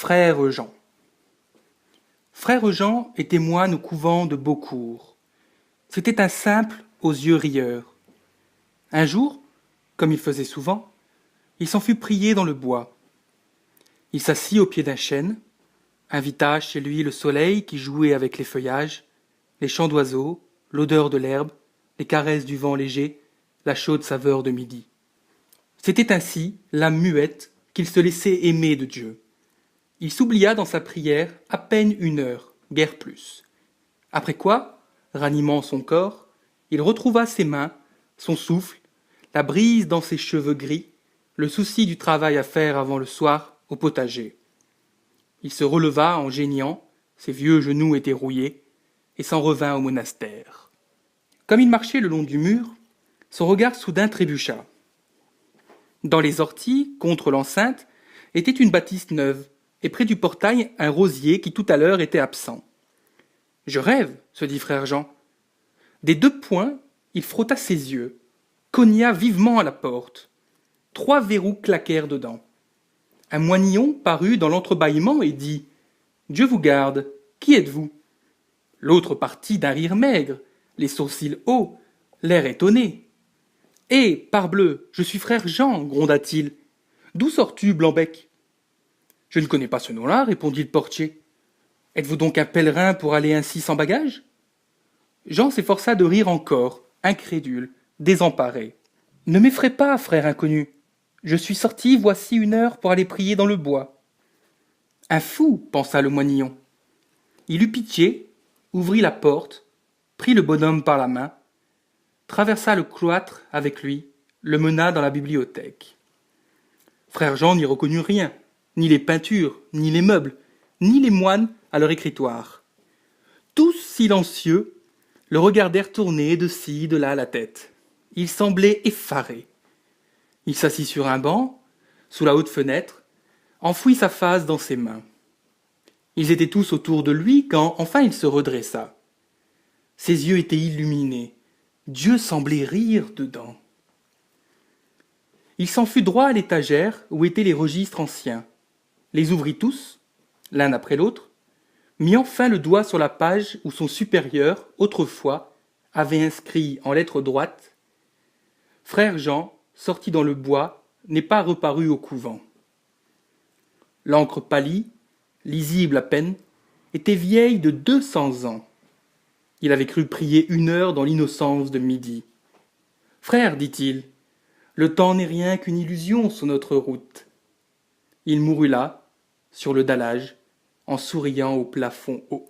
Frère Jean. Frère Jean était moine au couvent de Beaucourt. C'était un simple aux yeux rieurs. Un jour, comme il faisait souvent, il s'en fut prier dans le bois. Il s'assit au pied d'un chêne, invita chez lui le soleil qui jouait avec les feuillages, les chants d'oiseaux, l'odeur de l'herbe, les caresses du vent léger, la chaude saveur de midi. C'était ainsi l'âme muette qu'il se laissait aimer de Dieu. Il s'oublia dans sa prière à peine 1 heure, guère plus. Après quoi, ranimant son corps, il retrouva ses mains, son souffle, la brise dans ses cheveux gris, le souci du travail à faire avant le soir au potager. Il se releva en geignant, ses vieux genoux étaient rouillés, et s'en revint au monastère. Comme il marchait le long du mur, son regard soudain trébucha. Dans les orties, contre l'enceinte, était une bâtisse neuve, et près du portail un rosier qui tout à l'heure était absent. « Je rêve, se dit frère Jean. Des 2 poings, il frotta ses yeux, cogna vivement à la porte. 3 verrous claquèrent dedans. Un moinillon parut dans l'entrebâillement et dit « Dieu vous garde, qui êtes-vous » L'autre partit d'un rire maigre, les sourcils hauts, l'air étonné. « Eh, parbleu, je suis frère Jean, gronda-t-il. D'où sors-tu, Blanc-bec » « Je ne connais pas ce nom-là, répondit le portier. Êtes-vous donc un pèlerin pour aller ainsi sans bagage » Jean s'efforça de rire encore, incrédule, désemparé. Ne m'effraie pas, frère inconnu. Je suis sorti voici 1 heure pour aller prier dans le bois. Un fou, pensa le moinillon. Il eut pitié, ouvrit la porte, prit le bonhomme par la main, traversa le cloître avec lui, le mena dans la bibliothèque. Frère Jean n'y reconnut rien, ni les peintures, ni les meubles, ni les moines à leur écritoire. Tous silencieux, le regardèrent tourner de ci, de là la tête. Il semblait effaré. Il s'assit sur un banc, sous la haute fenêtre, enfouit sa face dans ses mains. Ils étaient tous autour de lui quand enfin il se redressa. Ses yeux étaient illuminés. Dieu semblait rire dedans. Il s'en fut droit à l'étagère où étaient les registres anciens, les ouvrit tous, l'un après l'autre, mit enfin le doigt sur la page où son supérieur, autrefois, avait inscrit en lettres droites « Frère Jean, sorti dans le bois, n'est pas reparu au couvent. » L'encre pâlie, lisible à peine, était vieille de 200 ans. Il avait cru prier 1 heure dans l'innocence de midi. « Frère, dit-il, le temps n'est rien qu'une illusion sur notre route. » Il mourut là, sur le dallage, en souriant au plafond haut.